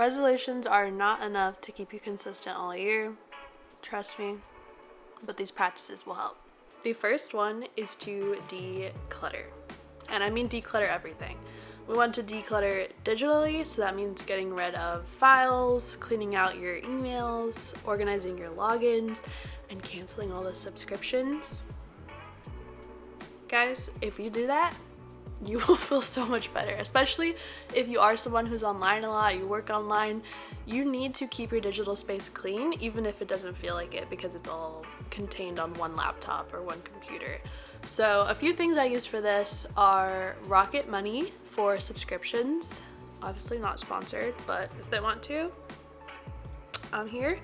Resolutions are not enough to keep you consistent all year. Trust me, but these practices will help. The first one is to declutter. And I mean declutter everything. We want to declutter digitally, so that means getting rid of files, cleaning out your emails, organizing your logins, and canceling all the subscriptions. Guys, if you do that, you will feel so much better, especially if you are someone who's online a lot, you work online. You need to keep your digital space clean, even if it doesn't feel like it, because it's all contained on one laptop or one computer. So a few things I use for this are Rocket Money for subscriptions. Obviously not sponsored, but if they want to, I'm here.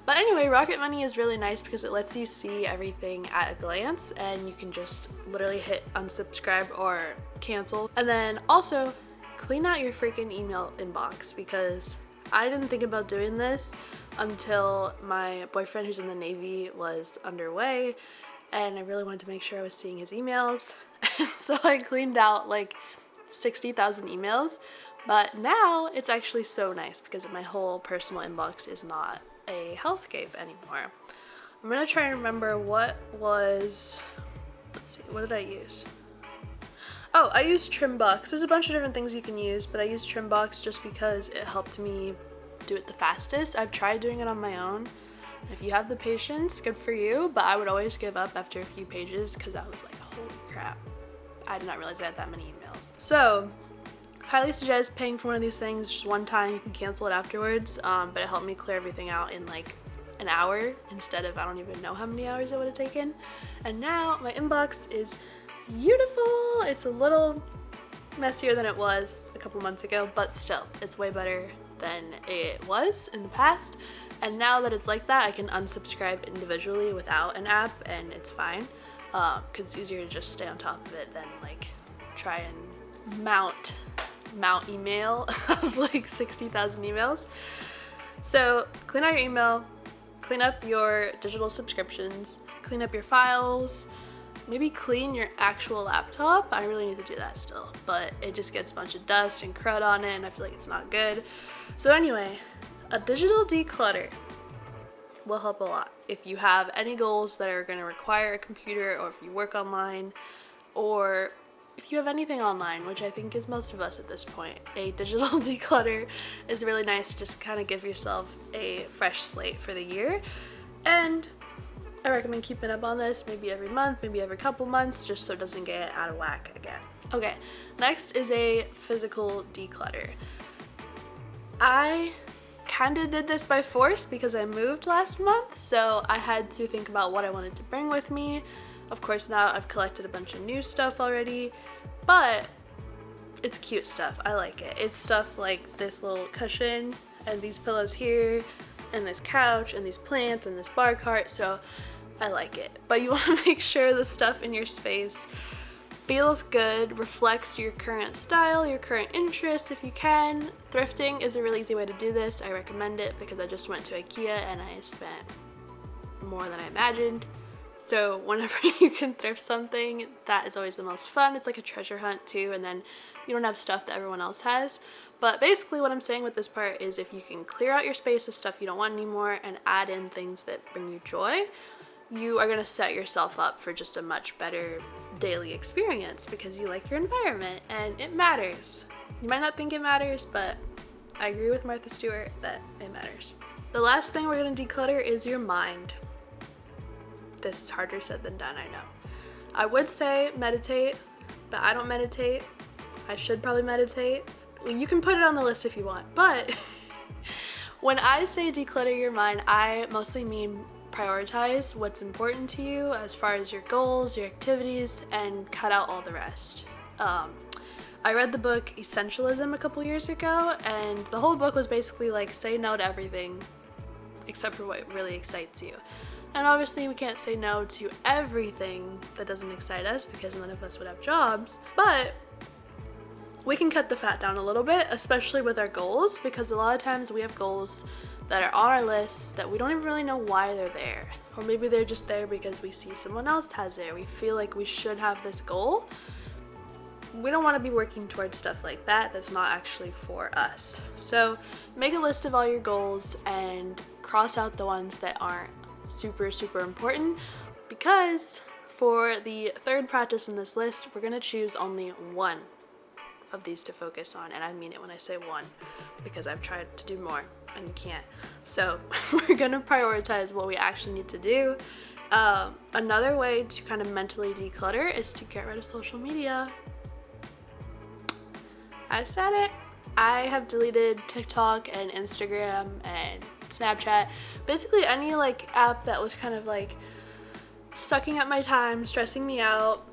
But anyway, Rocket Money is really nice because it lets you see everything at a glance, and you can just literally hit unsubscribe or cancel. And then also clean out your freaking email inbox, because I didn't think about doing this until my boyfriend, who's in the Navy, was underway, and I really wanted to make sure I was seeing his emails. So I cleaned out like 60,000 emails, but now it's actually so nice because my whole personal inbox is not a hellscape anymore. I'm gonna try and remember what was, let's see, what did I use? Oh, I used Trimbox. There's a bunch of different things you can use, but I used Trimbox just because it helped me do it the fastest. I've tried doing it on my own. If you have the patience, good for you, but I would always give up after a few pages because I was like, holy crap, I did not realize I had that many emails. So highly suggest paying for one of these things just one time. You can cancel it afterwards, but it helped me clear everything out in like an hour instead of I don't even know how many hours it would have taken. And now my inbox is beautiful. It's a little messier than it was a couple months ago, but still, it's way better than it was in the past. And now that it's like that, I can unsubscribe individually without an app, and it's fine, because it's easier to just stay on top of it than like try and mount email of like 60,000 emails. So clean out your email, clean up your digital subscriptions, clean up your files, maybe clean your actual laptop. I really need to do that still, but it just gets a bunch of dust and crud on it, and I feel like it's not good. So anyway, a digital declutter will help a lot. If you have any goals that are going to require a computer, or if you work online, or if you have anything online, which I think is most of us at this point, a digital declutter is really nice to just kind of give yourself a fresh slate for the year. And I recommend keeping up on this maybe every month, maybe every couple months, just so it doesn't get out of whack again. Okay, next is a physical declutter. I kind of did this by force because I moved last month, so I had to think about what I wanted to bring with me. Of course, now I've collected a bunch of new stuff already, but it's cute stuff. I like it. It's stuff like this little cushion and these pillows here and this couch and these plants and this bar cart, so I like it. But you want to make sure the stuff in your space feels good, reflects your current style, your current interests if you can. Thrifting is a really easy way to do this. I recommend it because I just went to IKEA and I spent more than I imagined. So whenever you can thrift something, that is always the most fun. It's like a treasure hunt too, and then you don't have stuff that everyone else has. But basically what I'm saying with this part is if you can clear out your space of stuff you don't want anymore and add in things that bring you joy, you are going to set yourself up for just a much better daily experience because you like your environment and it matters. You might not think it matters, but I agree with Martha Stewart that it matters. The last thing we're going to declutter is your mind. This is harder said than done, I know. I would say meditate, but I don't meditate. I should probably meditate. Well, you can put it on the list if you want, but when I say declutter your mind, I mostly mean prioritize what's important to you as far as your goals, your activities, and cut out all the rest. I read the book Essentialism a couple years ago, and the whole book was basically like say no to everything except for what really excites you. And obviously we can't say no to everything that doesn't excite us because none of us would have jobs, but we can cut the fat down a little bit, especially with our goals, because a lot of times we have goals that are on our lists that we don't even really know why they're there. Or maybe they're just there because we see someone else has it. We feel like we should have this goal. we don't want to be working towards stuff like that that's not actually for us. So make a list of all your goals and cross out the ones that aren't super important, because for the third practice in this list, we're going to choose only one of these to focus on. And I mean it when I say one, because I've tried to do more and you can't. So we're going to prioritize what we actually need to do. Another way to kind of mentally declutter is to get rid of social media. I said it. I have deleted TikTok and Instagram and Snapchat, basically any like app that was kind of like sucking up my time, stressing me out,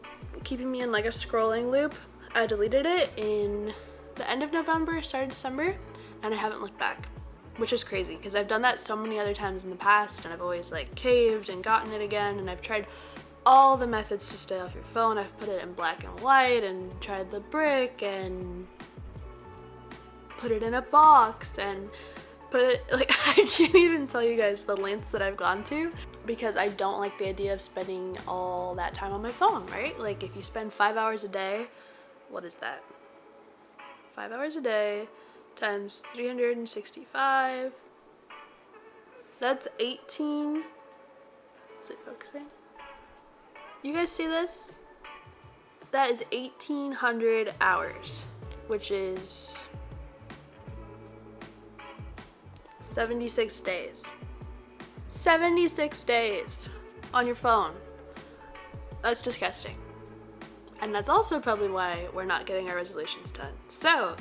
keeping me in like a scrolling loop. I deleted it in the end of November, start of December, and I haven't looked back, which is crazy because I've done that so many other times in the past and I've always like caved and gotten it again, and I've tried all the methods to stay off your phone. I've put it in black and white and tried the brick and put it in a box and put it, like, I can't even tell you guys the lengths that I've gone to because I don't like the idea of spending all that time on my phone, right? Like if you spend 5 hours a day, what is that? 5 hours a day times 365, that's 18, is it focusing? You guys see this? That is 1,800 hours, which is 76 days. 76 days on your phone. That's disgusting. And that's also probably why we're not getting our resolutions done. So,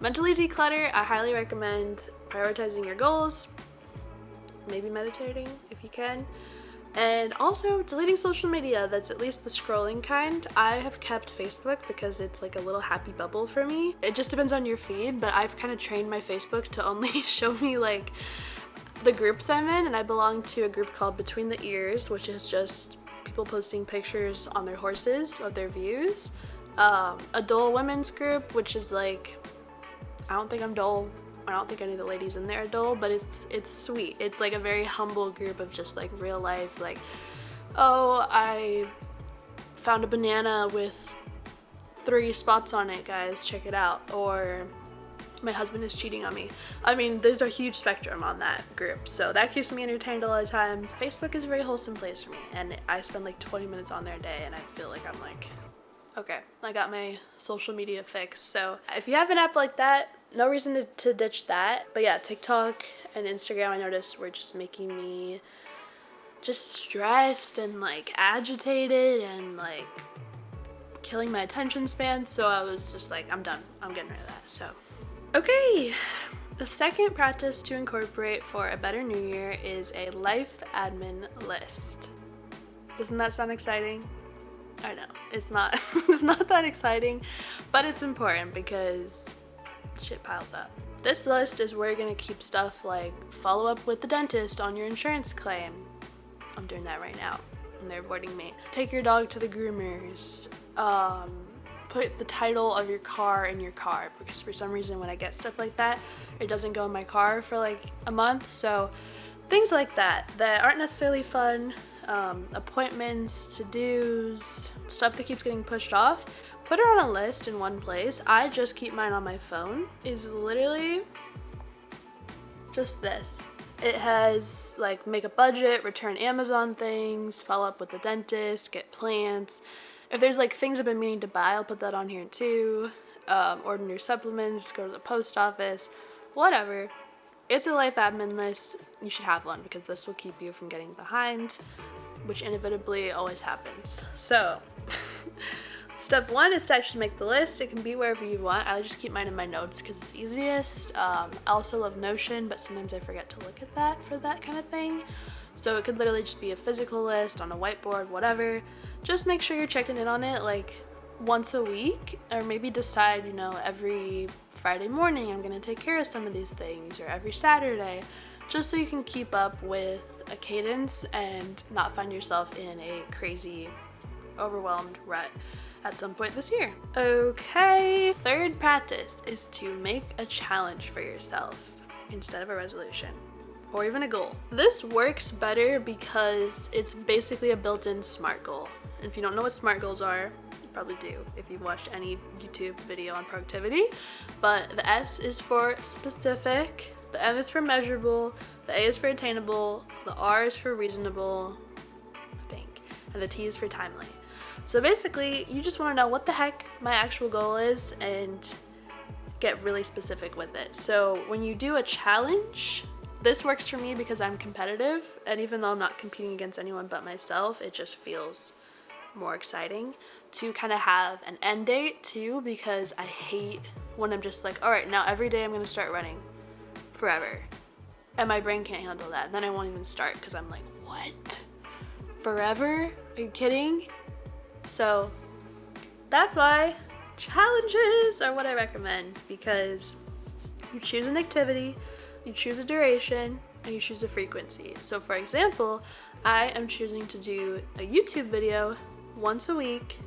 mentally declutter, I highly recommend prioritizing your goals, maybe meditating if you can, and also deleting social media that's at least the scrolling kind. I have kept Facebook because it's like a little happy bubble for me. It just depends on your feed, but I've kind of trained my Facebook to only show me like the groups I'm in, and I belong to a group called Between the Ears, which is just people posting pictures on their horses of their views. A Dole women's group, which is like, I don't think I'm Dole. I don't think any of the ladies in there are dull, but it's sweet. It's like a very humble group of just like real life, like, oh, I found a banana with 3 spots on it, guys, check it out. Or my husband is cheating on me. I mean, there's a huge spectrum on that group, so that keeps me entertained a lot of times. Facebook is a very wholesome place for me, and I spend like 20 minutes on there a day, and I feel like I'm like, okay, I got my social media fix. So if you have an app like that, no reason to ditch that. But yeah, TikTok and Instagram, I noticed, were just making me just stressed and like agitated and like killing my attention span. So I was just like, I'm done. I'm getting rid of that. So, okay. The second practice to incorporate for a better new year is a life admin list. Doesn't that sound exciting? I know, it's not it's not that exciting, but it's important because shit piles up. This list is where you're gonna keep stuff like follow up with the dentist on your insurance claim. I'm doing that right now and they're avoiding me. Take your dog to the groomers. Put the title of your car in your car, because for some reason when I get stuff like that, it doesn't go in my car for like a month. So things like that aren't necessarily fun. Appointments, to-dos, stuff that keeps getting pushed off, put it on a list in one place. I just keep mine on my phone. It's literally just this. It has like make a budget, return Amazon things, follow up with the dentist, get plants. If there's like things I've been meaning to buy, I'll put that on here too. Order new supplements, go to the post office, whatever. It's a life admin list. You should have one because this will keep you from getting behind, which inevitably always happens. So, step 1 is to actually make the list. It can be wherever you want. I just keep mine in my notes because it's easiest. I also love Notion, but sometimes I forget to look at that for that kind of thing. So it could literally just be a physical list on a whiteboard, whatever. Just make sure you're checking in on it like once a week, or maybe decide, you know, every Friday morning I'm gonna take care of some of these things, or every Saturday, just so you can keep up with a cadence and not find yourself in a crazy, overwhelmed rut at some point this year. Okay, third practice is to make a challenge for yourself instead of a resolution, or even a goal. This works better because it's basically a built-in SMART goal. If you don't know what SMART goals are, probably do if you've watched any YouTube video on productivity. But the S is for specific, the M is for measurable, the A is for attainable, the R is for reasonable, I think, and the T is for timely. So basically, you just want to know what the heck my actual goal is and get really specific with it. So when you do a challenge, this works for me because I'm competitive, and even though I'm not competing against anyone but myself, it just feels more exciting to kind of have an end date too, because I hate when I'm just like, all right, now every day I'm going to start running forever, and my brain can't handle that. Then I won't even start because I'm like, what? Forever? Are you kidding? So that's why challenges are what I recommend, because you choose an activity, you choose a duration, and you choose a frequency. So for example, I am choosing to do a YouTube video once a week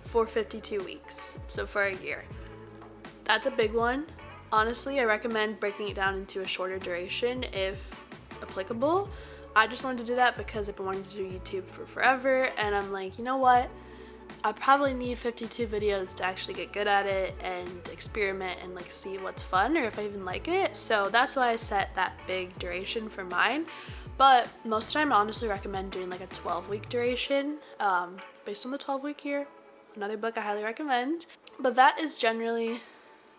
for 52 weeks, so for a year. That's a big one. Honestly, I recommend breaking it down into a shorter duration if applicable. I just wanted to do that because I've been wanting to do YouTube for forever, and I'm like, you know what? I probably need 52 videos to actually get good at it and experiment and like see what's fun or if I even like it. So that's why I set that big duration for mine. But most of the time I honestly recommend doing like a 12-week duration based on the 12-week year. Another book I highly recommend. But that is generally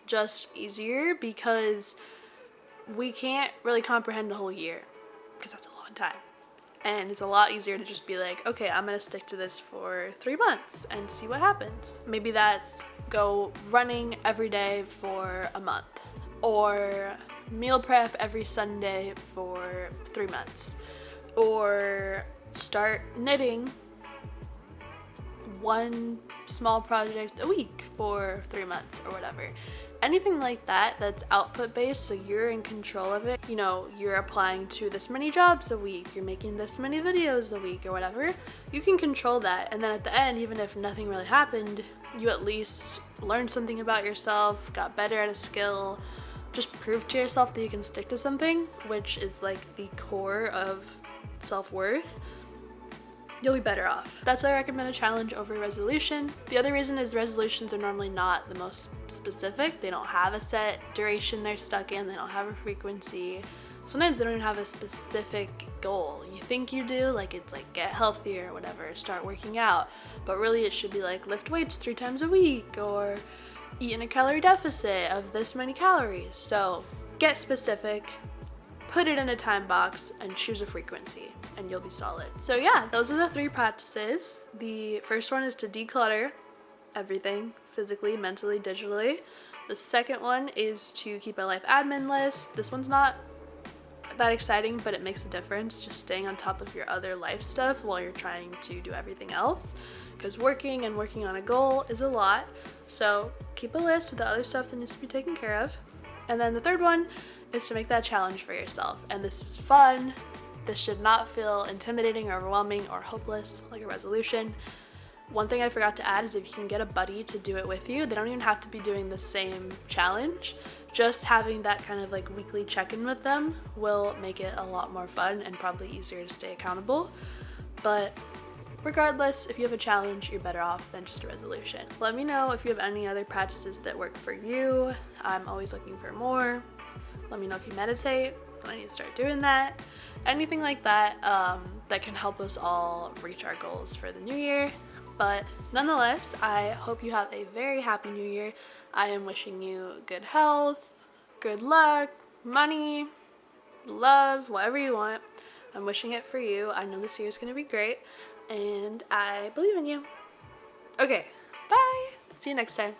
just easier because we can't really comprehend a whole year because that's a long time. And it's a lot easier to just be like, okay, I'm gonna stick to this for 3 months and see what happens. Maybe that's go running every day for a month, or meal prep every Sunday for 3 months, or start knitting one small project a week for 3 months or whatever. Anything like that that's output based, so you're in control of it. You know, you're applying to this many jobs a week, you're making this many videos a week or whatever. You can control that, and then at the end, even if nothing really happened, you at least learned something about yourself, got better at a skill, just proved to yourself that you can stick to something, which is like the core of self-worth. You'll be better off. That's why I recommend a challenge over a resolution. The other reason is resolutions are normally not the most specific. They don't have a set duration they're stuck in. They don't have a frequency. Sometimes they don't even have a specific goal. You think you do, like it's like get healthier or whatever, start working out. But really it should be like lift weights 3 times a week or eat in a calorie deficit of this many calories. So get specific, put it in a time box, and choose a frequency, and you'll be solid. So yeah, those are the 3 practices. The first one is to declutter everything, physically, mentally, digitally. The second one is to keep a life admin list. This one's not that exciting, but it makes a difference, just staying on top of your other life stuff while you're trying to do everything else, because working on a goal is a lot. So keep a list of the other stuff that needs to be taken care of. And then the third one is to make that challenge for yourself. And this is fun. This should not feel intimidating or overwhelming or hopeless like a resolution. One thing I forgot to add is if you can get a buddy to do it with you, they don't even have to be doing the same challenge. Just having that kind of like weekly check-in with them will make it a lot more fun and probably easier to stay accountable. But regardless, if you have a challenge, you're better off than just a resolution. Let me know if you have any other practices that work for you. I'm always looking for more. Let me know if you meditate, I need to start doing that. Anything like that that can help us all reach our goals for the new year. But nonetheless, I hope you have a very happy new year. I am wishing you good health, good luck, money, love, whatever you want. I'm wishing it for you. I know this year is going to be great, and I believe in you. Okay, bye. See you next time.